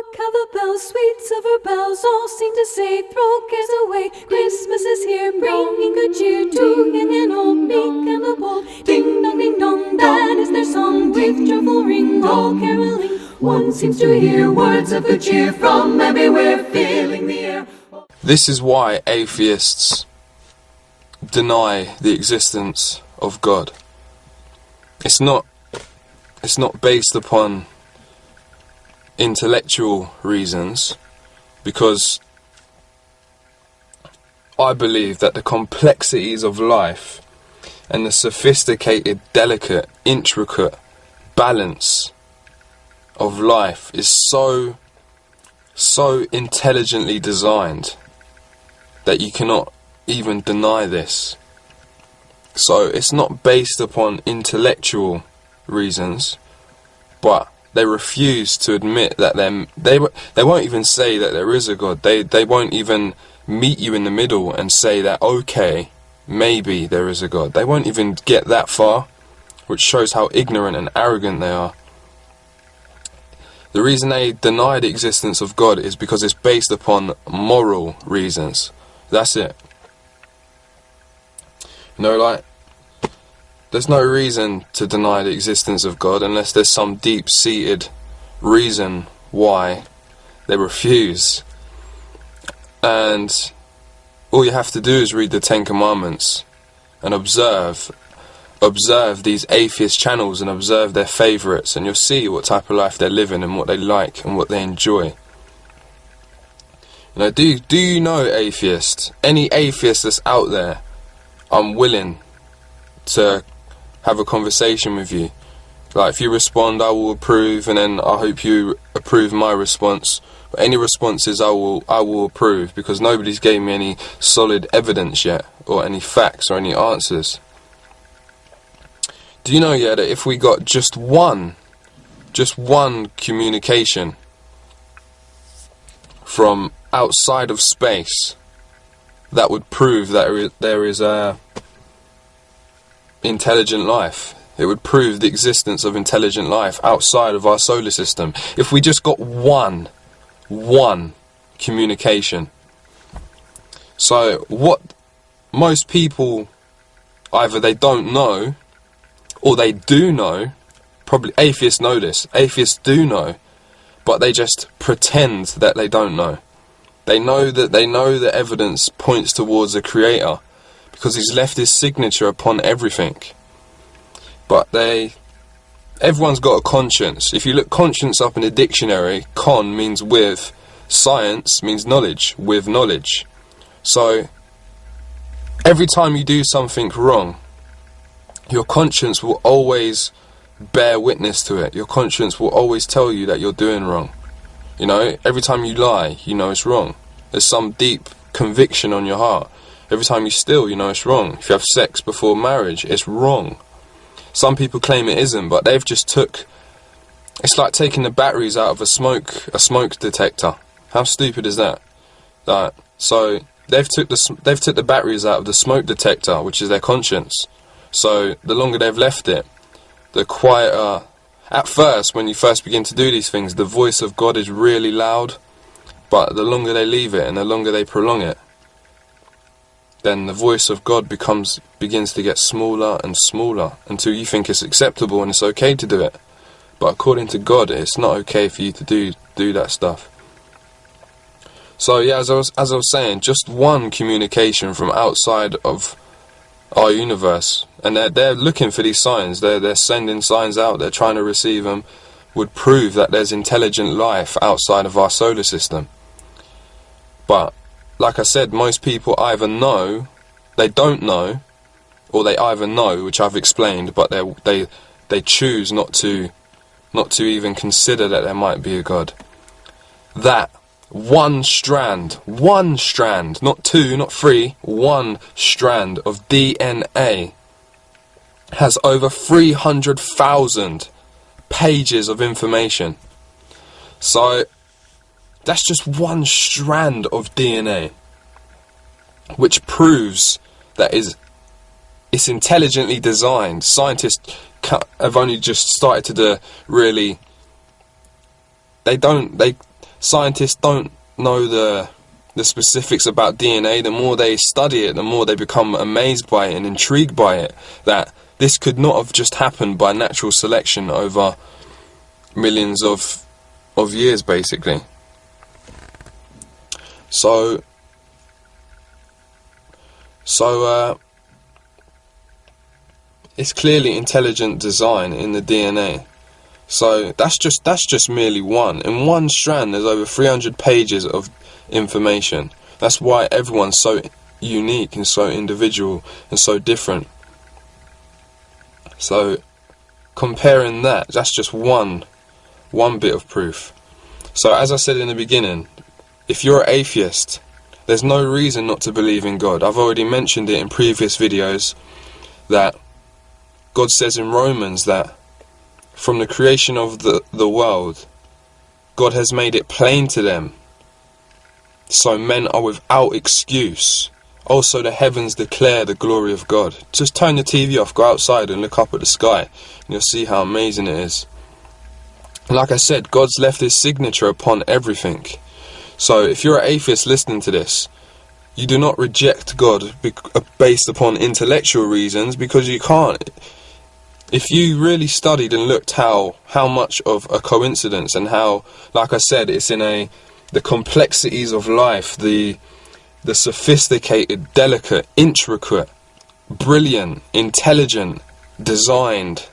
Hark how the bells, sweet silver bells, all seem to say, throw cares away. Christmas is here, bringing good cheer to young and old, meek and the bold. Ding dong, that is their song, with joyful ring, all caroling. One seems to hear words of good cheer from everywhere, filling the air. This is why atheists deny the existence of God. It's not based upon intellectual reasons, because I believe that the complexities of life and the sophisticated, delicate, intricate balance of life is so intelligently designed that you cannot even deny this. So it's not based upon intellectual reasons, but they refuse to admit that they won't even say that there is a God. They won't even meet you in the middle and say that, okay, maybe there is a God. They won't even get that far, which shows how ignorant and arrogant they are. The reason they deny the existence of God is because it's based upon moral reasons. That's it. You know, like, there's no reason to deny the existence of God unless there's some deep-seated reason why they refuse. And all you have to do is read the Ten Commandments and observe these atheist channels and observe their favourites, and you'll see what type of life they're living and what they like and what they enjoy. You know, do you know atheists? Any atheist that's out there, I'm willing to have a conversation with you. Like, if you respond, I will approve, and then I hope you approve my response. But any responses I will approve, because nobody's gave me any solid evidence yet, or any facts or any answers. Do you know yet that if we got just one communication from outside of space, that would prove that there is a intelligent life? It would prove the existence of intelligent life outside of our solar system. If we just got one communication. So what most people, either they don't know or they do know, probably atheists know this, atheists do know, but they just pretend that they don't know. They know that the evidence points towards a creator, because he's left his signature upon everything. But everyone's got a conscience. If you look conscience up in the dictionary, con means with, science means knowledge, with knowledge. So every time you do something wrong, your conscience will always bear witness to it. Your conscience will always tell you that you're doing wrong. You know, every time you lie, you know it's wrong. There's some deep conviction on your heart. Every time you steal, you know it's wrong. If you have sex before marriage, it's wrong. Some people claim it isn't, but they've just it's like taking the batteries out of a smoke detector. How stupid is that? So they've took the batteries out of the smoke detector, which is their conscience. So the longer they've left it, the quieter. At first, when you first begin to do these things, the voice of God is really loud, but the longer they leave it and the longer they prolong it, then the voice of God begins to get smaller and smaller until you think it's acceptable and it's okay to do it. But according to God, it's not okay for you to do that stuff. So yeah, as I was saying, just one communication from outside of our universe, and they're looking for these signs. They're sending signs out. They're trying to receive them. Would prove that there's intelligent life outside of our solar system. But like I said, most people either know, they don't know, or they either know, which I've explained, but they choose not to even consider that there might be a God. That one strand, not two, not three, one strand of DNA has over 300,000 pages of information. So that's just one strand of DNA, which proves that it's intelligently designed. Scientists have only just started to really, they scientists don't know the specifics about DNA, the more they study it, the more they become amazed by it and intrigued by it, that this could not have just happened by natural selection over millions of years, basically. So it's clearly intelligent design in the DNA. So that's just merely one. In one strand there's over 300 pages of information. That's why everyone's so unique and so individual and so different. So comparing that's just one bit of proof. So as I said in the beginning, if you're an atheist, there's no reason not to believe in God. I've already mentioned it in previous videos that God says in Romans that from the creation of the world, God has made it plain to them, so men are without excuse. Also the heavens declare the glory of God. Just turn the TV off, go outside and look up at the sky, and you'll see how amazing it is. And like I said, God's left his signature upon everything. So if you're an atheist listening to this, you do not reject God based upon intellectual reasons, because you can't. If you really studied and looked how much of a coincidence, and how, like I said, it's in the complexities of life, the sophisticated, delicate, intricate, brilliant, intelligent, designed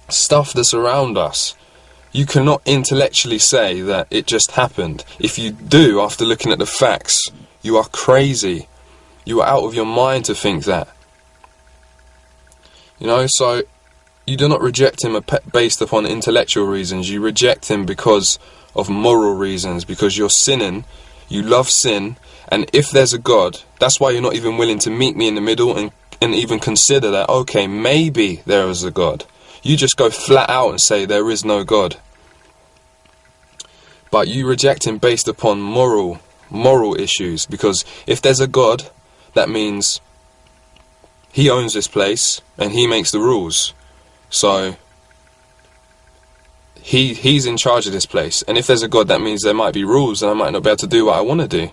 stuff that's around us, you cannot intellectually say that it just happened. If you do, after looking at the facts, you are crazy. You are out of your mind to think that. You know, so you do not reject him based upon intellectual reasons. You reject him because of moral reasons, because you're sinning, you love sin, and if there's a God, that's why you're not even willing to meet me in the middle and even consider that, okay, maybe there is a God. You just go flat out and say there is no God. But you reject him based upon moral issues, because if there's a God, that means he owns this place and he makes the rules. So he's in charge of this place, and if there's a God, that means there might be rules and I might not be able to do what I want to do.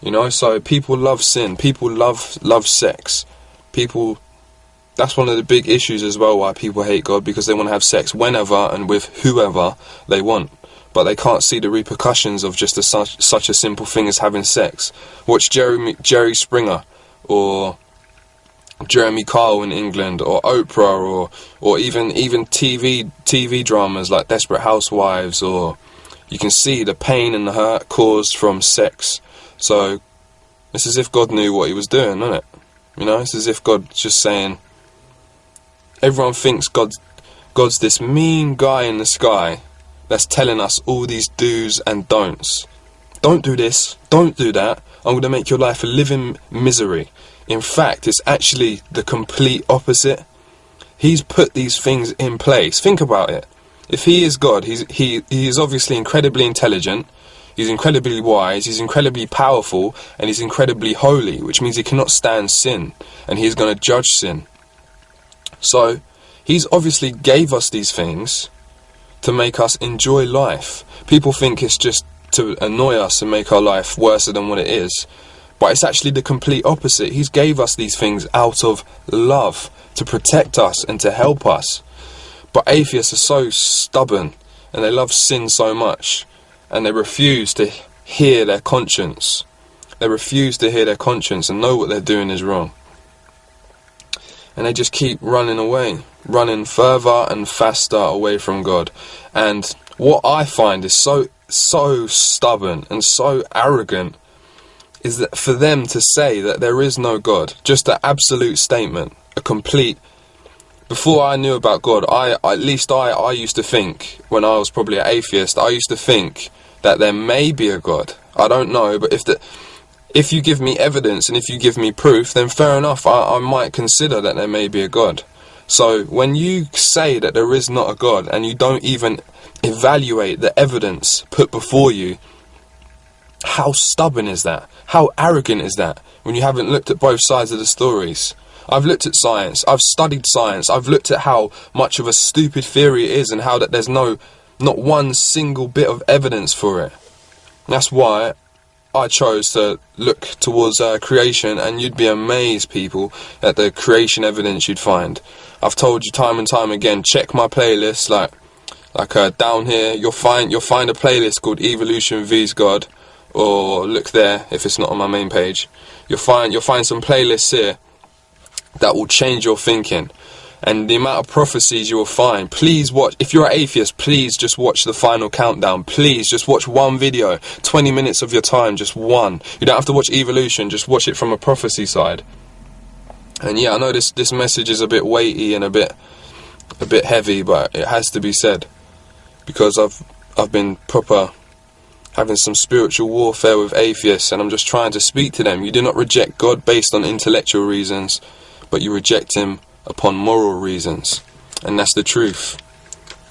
You know, so people love sin, people love sex. That's one of the big issues as well, why people hate God, because they want to have sex whenever and with whoever they want, but they can't see the repercussions of just such a simple thing as having sex. Watch Jerry Springer or Jeremy Kyle in England, or Oprah, or even TV dramas like Desperate Housewives, or you can see the pain and the hurt caused from sex. So it's as if God knew what he was doing, isn't it? You know, it's as if God's just saying, everyone thinks God's this mean guy in the sky that's telling us all these do's and don'ts. Don't do this, don't do that, I'm going to make your life a living misery. In fact, it's actually the complete opposite. He's put these things in place. Think about it. If he is God, he is obviously incredibly intelligent, he's incredibly wise, he's incredibly powerful, and he's incredibly holy, which means he cannot stand sin, and he's going to judge sin. So, he's obviously gave us these things to make us enjoy life. People think it's just to annoy us and make our life worse than what it is. But it's actually the complete opposite. He's gave us these things out of love, to protect us and to help us. But atheists are so stubborn, and they love sin so much, and they refuse to hear their conscience. They refuse to hear their conscience and know what they're doing is wrong. And they just keep running away, running further and faster away from God. And what I find is so stubborn and so arrogant is that for them to say that there is no God, just an absolute statement, a complete. Before I knew about God, I used to think, when I was probably an atheist, I used to think that there may be a God. I don't know, but if you give me evidence and if you give me proof, then fair enough, I might consider that there may be a God. So when you say that there is not a God and you don't even evaluate the evidence put before you, how stubborn is that? How arrogant is that, when you haven't looked at both sides of the stories? I've looked at science, I've studied science, I've looked at how much of a stupid theory it is, and how that there's no Not one single bit of evidence for it. That's why I chose to look towards creation, and you'd be amazed, people, at the creation evidence you'd find. I've told you time and time again, check my playlist, like down here, you'll find a playlist called Evolution vs God, or look there if it's not on my main page. You'll find some playlists here that will change your thinking. And the amount of prophecies you will find. Please watch, if you're an atheist, please just watch the final countdown. Please just watch one video, 20 minutes of your time, just one. You don't have to watch evolution, just watch it from a prophecy side. And yeah, I know this message is a bit weighty and a bit heavy, but it has to be said, because I've been proper having some spiritual warfare with atheists, and I'm just trying to speak to them. You do not reject God based on intellectual reasons, but you reject him upon moral reasons, and that's the truth,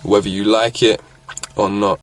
whether you like it or not.